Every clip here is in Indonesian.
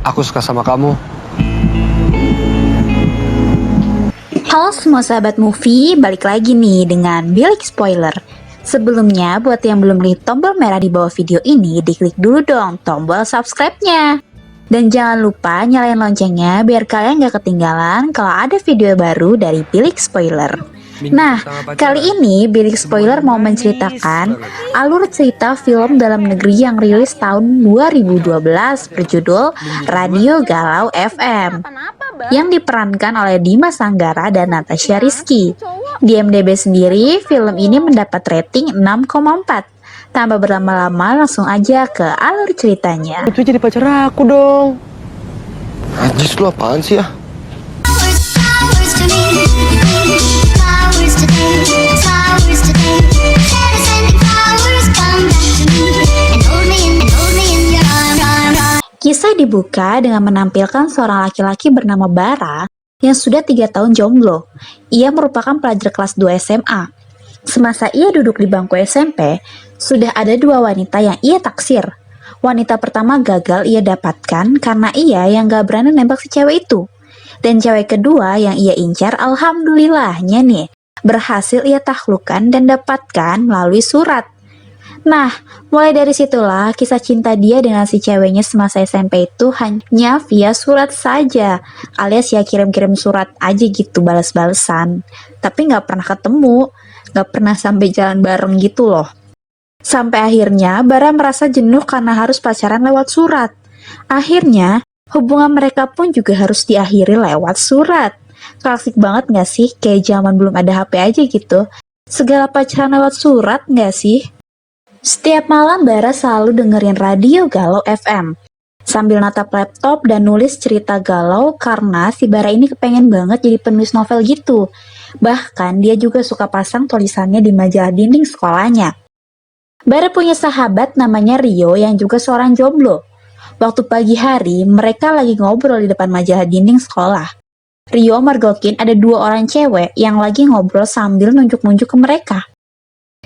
Aku suka sama kamu. Halo semua sahabat movie, balik lagi nih dengan Bilik Spoiler. Sebelumnya, buat yang belum klik tombol merah di bawah video ini, diklik dulu dong tombol subscribe-nya. Dan jangan lupa nyalain loncengnya biar kalian gak ketinggalan kalau ada video baru dari Bilik Spoiler. Nah, kali ini Bilik Spoiler mau menceritakan alur cerita film dalam negeri yang rilis tahun 2012 berjudul Radio Galau FM yang diperankan oleh Dimas Anggara dan Natasha Rizky. Di IMDb sendiri, film ini mendapat rating 6,4. Tanpa berlama-lama, langsung aja ke alur ceritanya. Itu jadi pacar aku dong. Ajis, lu apaan sih ya? Kisah dibuka dengan menampilkan seorang laki-laki bernama Bara yang sudah 3 tahun jomblo. Ia merupakan pelajar kelas 2 SMA. Semasa ia duduk di bangku SMP, sudah ada 2 wanita yang ia taksir. Wanita pertama gagal ia dapatkan karena ia yang gak berani nembak si cewek itu. Dan cewek kedua yang ia incar, alhamdulillahnya nih, berhasil ia taklukkan dan dapatkan melalui surat. Nah, mulai dari situlah kisah cinta dia dengan si ceweknya semasa SMP itu hanya via surat saja, alias ya kirim-kirim surat aja gitu, balas-balesan. Tapi nggak pernah ketemu, nggak pernah sampai jalan bareng gitu loh. Sampai akhirnya Bara merasa jenuh karena harus pacaran lewat surat. Akhirnya, hubungan mereka pun juga harus diakhiri lewat surat. Klasik banget nggak sih? Kayak zaman belum ada HP aja gitu. Segala pacaran lewat surat nggak sih? Setiap malam Bara selalu dengerin Radio Galau FM sambil natap laptop dan nulis cerita galau karena si Bara ini kepengen banget jadi penulis novel gitu. Bahkan dia juga suka pasang tulisannya di majalah dinding sekolahnya. Bara punya sahabat namanya Rio yang juga seorang jomblo. Waktu pagi hari mereka lagi ngobrol di depan majalah dinding sekolah. Rio mergokin ada 2 orang cewek yang lagi ngobrol sambil nunjuk-nunjuk ke mereka.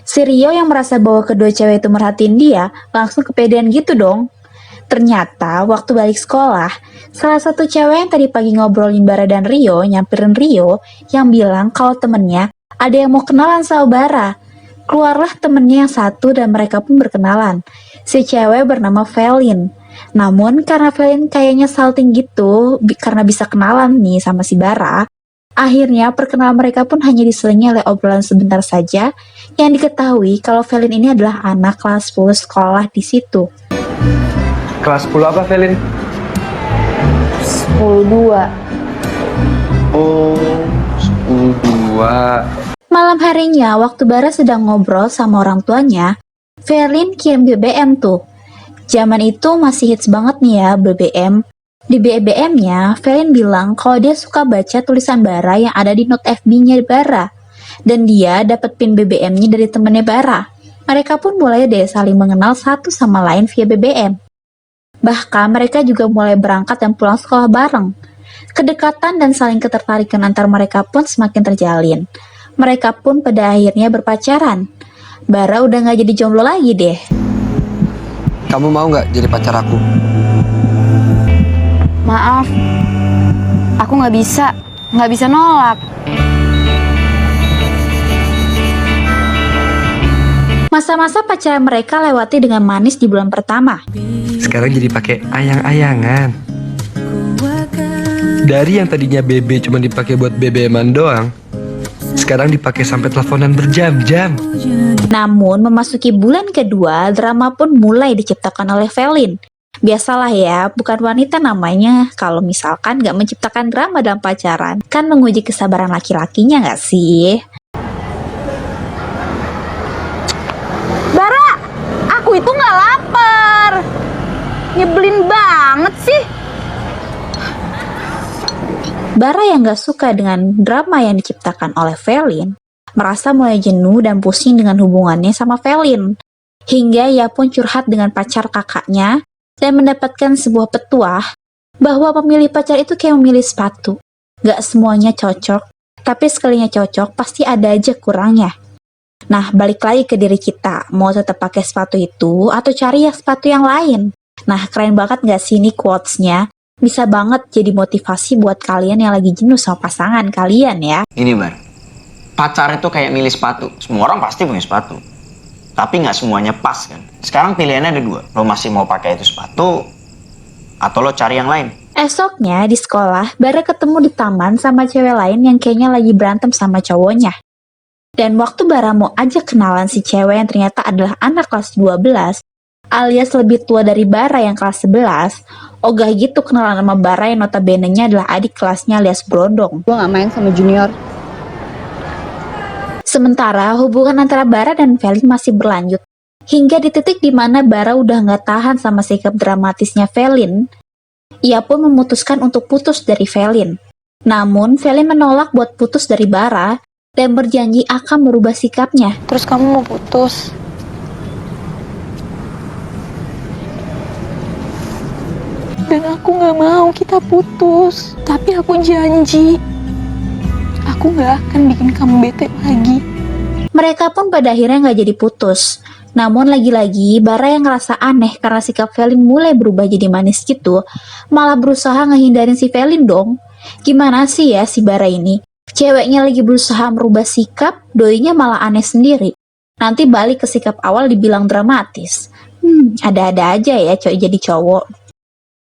Si Rio yang merasa bahwa kedua cewek itu merhatiin dia, langsung kepedean gitu dong. Ternyata waktu balik sekolah, salah satu cewek yang tadi pagi ngobrolin Bara dan Rio nyamperin Rio yang bilang kalau temennya ada yang mau kenalan sama Bara. Keluarlah temennya yang satu dan mereka pun berkenalan. Si cewek bernama Velin. Namun karena Velin kayaknya salting gitu karena bisa kenalan nih sama si Bara, akhirnya perkenalan mereka pun hanya diselingi oleh obrolan sebentar saja yang diketahui kalau Velin ini adalah anak kelas 10 sekolah di situ. Kelas 10 apa, Velin? 10-2. Oh, 10-2. Malam harinya, waktu Bara sedang ngobrol sama orang tuanya, Velin kirim BBM tuh. Zaman itu masih hits banget nih ya BBM. Di BBM-nya, Velin bilang kalau dia suka baca tulisan Bara yang ada di note FB-nya Bara. Dan dia dapat pin BBM-nya dari temennya Bara. Mereka pun mulai deh saling mengenal satu sama lain via BBM. Bahkan mereka juga mulai berangkat dan pulang sekolah bareng. Kedekatan dan saling ketertarikan antar mereka pun semakin terjalin. Mereka pun pada akhirnya berpacaran. Bara udah gak jadi jomblo lagi deh. Kamu mau nggak jadi pacar aku? Maaf, aku nggak bisa nolak. Masa-masa pacaran mereka lewati dengan manis di bulan pertama. Sekarang jadi pakai ayang-ayangan. Dari yang tadinya BB cuma dipakai buat BBM-an doang, sekarang dipakai sampai teleponan berjam-jam. Namun memasuki bulan kedua, drama pun mulai diciptakan oleh Velin. Biasalah ya, bukan wanita namanya kalau misalkan gak menciptakan drama dalam pacaran. Kan menguji kesabaran laki-lakinya gak sih? Bara, aku itu nggak lapar. Nyebelin banget sih. Bara yang gak suka dengan drama yang diciptakan oleh Velin, merasa mulai jenuh dan pusing dengan hubungannya sama Velin. Hingga ia pun curhat dengan pacar kakaknya dan mendapatkan sebuah petuah bahwa memilih pacar itu kayak memilih sepatu. Gak semuanya cocok, tapi sekalinya cocok pasti ada aja kurangnya. Nah, balik lagi ke diri kita, mau tetap pakai sepatu itu atau cari ya sepatu yang lain. Nah, keren banget gak sih ini quotes-nya? Bisa banget jadi motivasi buat kalian yang lagi jenuh sama pasangan kalian ya. Gini Bar, pacar itu kayak milih sepatu. Semua orang pasti punya sepatu, tapi nggak semuanya pas kan. Sekarang pilihannya ada dua, lo masih mau pakai itu sepatu atau lo cari yang lain. Esoknya di sekolah, Bara ketemu di taman sama cewek lain yang kayaknya lagi berantem sama cowoknya. Dan waktu Bara mau ajak kenalan si cewek yang ternyata adalah anak kelas 12, alias lebih tua dari Bara yang kelas 11, ogah gitu kenalan sama Bara yang notabene-nya adalah adik kelasnya alias Brondong. Gue gak main sama junior. Sementara hubungan antara Bara dan Velin masih berlanjut, hingga di titik dimana Bara udah nggak tahan sama sikap dramatisnya Velin, ia pun memutuskan untuk putus dari Velin. Namun, Velin menolak buat putus dari Bara dan berjanji akan merubah sikapnya. Terus kamu mau putus? Dan aku gak mau kita putus. Tapi aku janji, aku gak akan bikin kamu bete lagi. Mereka pun pada akhirnya nggak jadi putus. Namun lagi-lagi, Bara yang ngerasa aneh karena sikap Velin mulai berubah jadi manis gitu, malah berusaha ngehindarin si Velin dong. Gimana sih ya si Bara ini? Ceweknya lagi berusaha merubah sikap, doinya malah aneh sendiri. Nanti balik ke sikap awal dibilang dramatis. Ada-ada aja ya cowok jadi cowok.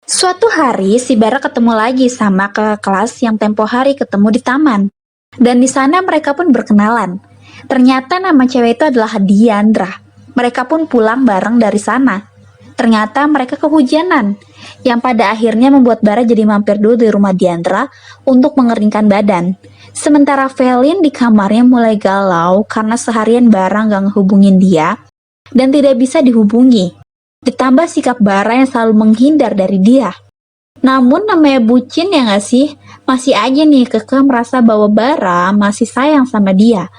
Suatu hari, si Bara ketemu lagi sama kakak kelas yang tempo hari ketemu di taman. Dan di sana mereka pun berkenalan. Ternyata nama cewek itu adalah Diandra. Mereka pun pulang bareng dari sana. Ternyata mereka kehujanan, yang pada akhirnya membuat Bara jadi mampir dulu di rumah Diandra untuk mengeringkan badan. Sementara Velin di kamarnya mulai galau karena seharian Bara nggak ngehubungin dia dan tidak bisa dihubungi. Ditambah sikap Bara yang selalu menghindar dari dia. Namun namanya bucin ya nggak sih? Masih aja nih kekeh merasa bahwa Bara masih sayang sama dia.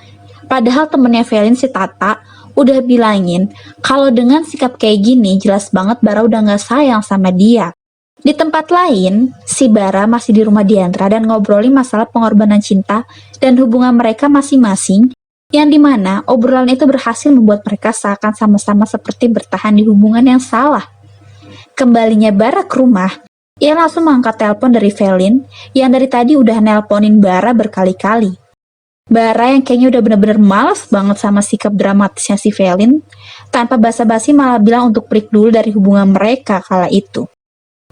Padahal temennya Velin si Tata udah bilangin kalau dengan sikap kayak gini jelas banget Bara udah gak sayang sama dia. Di tempat lain, si Bara masih di rumah Diandra dan ngobrolin masalah pengorbanan cinta dan hubungan mereka masing-masing, yang dimana obrolan itu berhasil membuat mereka seakan sama-sama seperti bertahan di hubungan yang salah. Kembalinya Bara ke rumah, ia langsung mengangkat telepon dari Velin yang dari tadi udah nelponin Bara berkali-kali. Bara yang kayaknya udah bener-bener males banget sama sikap dramatisnya si Velin, tanpa basa-basi malah bilang untuk break dulu dari hubungan mereka kala itu.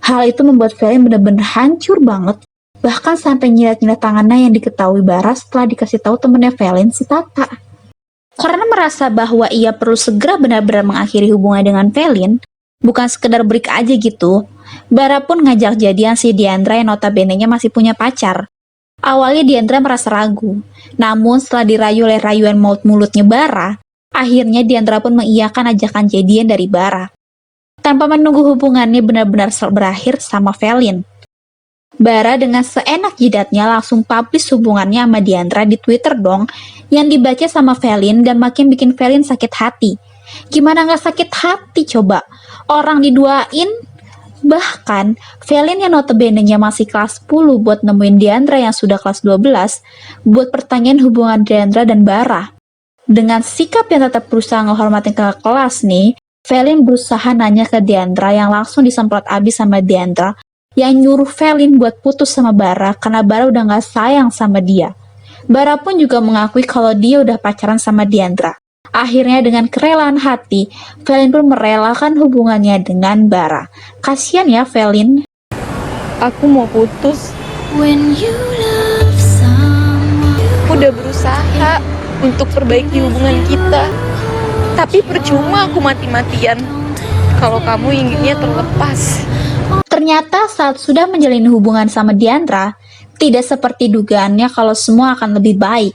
Hal itu membuat Velin bener-bener hancur banget, bahkan sampai nyilat-nyilat tangannya yang diketahui Bara setelah dikasih tahu temennya Velin si Tata. Karena merasa bahwa ia perlu segera benar-benar mengakhiri hubungan dengan Velin, bukan sekedar break aja gitu, Bara pun ngajak jadian si Diandra yang notabene-nya masih punya pacar. Awalnya Diandra merasa ragu, namun setelah dirayu oleh rayuan mulutnya Bara, akhirnya Diandra pun mengiyakan ajakan jadian dari Bara. Tanpa menunggu hubungannya benar-benar berakhir sama Velin. Bara dengan seenak jidatnya langsung publish hubungannya sama Diandra di Twitter dong, yang dibaca sama Velin dan makin bikin Velin sakit hati. Gimana gak sakit hati coba? Orang diduain. Bahkan, Velin yang notabene-nya masih kelas 10 buat nemuin Diandra yang sudah kelas 12, buat pertanyaan hubungan Diandra dan Bara. Dengan sikap yang tetap berusaha menghormatin kakak kelas nih, Velin berusaha nanya ke Diandra yang langsung disemprot abis sama Diandra, yang nyuruh Velin buat putus sama Bara karena Bara udah gak sayang sama dia. Bara pun juga mengakui kalau dia udah pacaran sama Diandra. Akhirnya dengan kerelaan hati, Velin pun merelakan hubungannya dengan Bara. Kasian ya Velin. Aku mau putus. Udah berusaha untuk perbaiki hubungan kita, tapi percuma aku mati-matian kalau kamu inginnya terlepas. Ternyata saat sudah menjalin hubungan sama Diandra, tidak seperti dugaannya kalau semua akan lebih baik.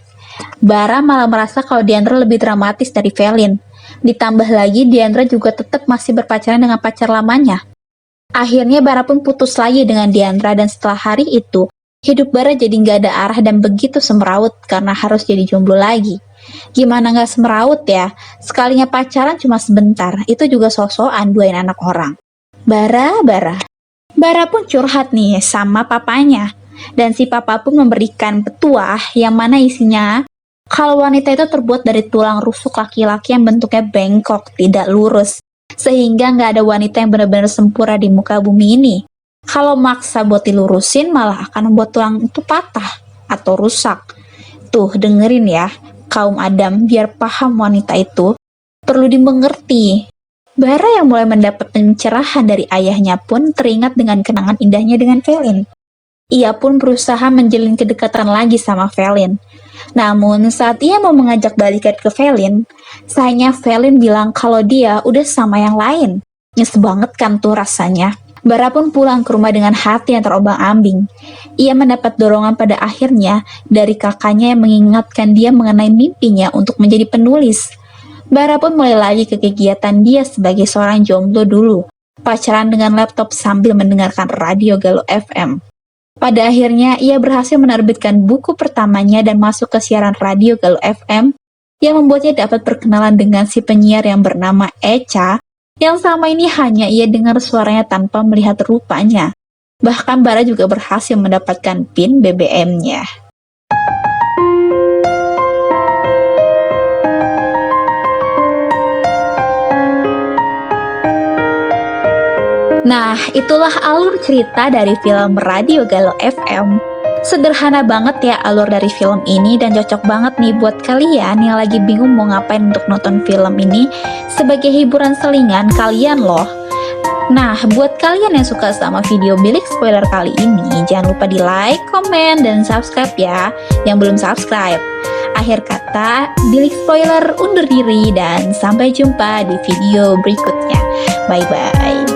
Bara malah merasa kalau Diandra lebih dramatis dari Velin. Ditambah lagi Diandra juga tetap masih berpacaran dengan pacar lamanya. Akhirnya Bara pun putus lagi dengan Diandra dan setelah hari itu, hidup Bara jadi nggak ada arah dan begitu semeraut karena harus jadi jomblo lagi. Gimana nggak semeraut ya? Sekalinya pacaran cuma sebentar, itu juga sok-sokan duain anak orang. Bara pun curhat nih sama papanya. Dan si papa pun memberikan petuah yang mana isinya kalau wanita itu terbuat dari tulang rusuk laki-laki yang bentuknya bengkok, tidak lurus. Sehingga nggak ada wanita yang benar-benar sempurna di muka bumi ini. Kalau maksa buat dilurusin malah akan membuat tulang itu patah atau rusak. Tuh, dengerin ya, kaum Adam, biar paham wanita itu perlu dimengerti. Bara yang mulai mendapat pencerahan dari ayahnya pun teringat dengan kenangan indahnya dengan Velin. Ia pun berusaha menjalin kedekatan lagi sama Velin. Namun saat ia mau mengajak balikan ke Velin, sayangnya Velin bilang kalau dia udah sama yang lain. Nyes banget kan tuh rasanya. Bara pun pulang ke rumah dengan hati yang terombang-ambing. Ia mendapat dorongan pada akhirnya dari kakaknya yang mengingatkan dia mengenai mimpinya untuk menjadi penulis. Bara pun mulai lagi ke kegiatan dia sebagai seorang jomblo dulu, pacaran dengan laptop sambil mendengarkan radio Galuh FM. Pada akhirnya, ia berhasil menerbitkan buku pertamanya dan masuk ke siaran radio Galuh FM yang membuatnya dapat berkenalan dengan si penyiar yang bernama Echa, yang selama ini hanya ia dengar suaranya tanpa melihat rupanya. Bahkan Bara juga berhasil mendapatkan PIN BBM-nya. Nah, itulah alur cerita dari film Radio Galuh FM. Sederhana banget ya alur dari film ini dan cocok banget nih buat kalian yang lagi bingung mau ngapain untuk nonton film ini sebagai hiburan selingan kalian loh. Nah, buat kalian yang suka sama video Bilik Spoiler kali ini, jangan lupa di like, komen, dan subscribe ya yang belum subscribe. Akhir kata, Bilik Spoiler undur diri dan sampai jumpa di video berikutnya. Bye-bye.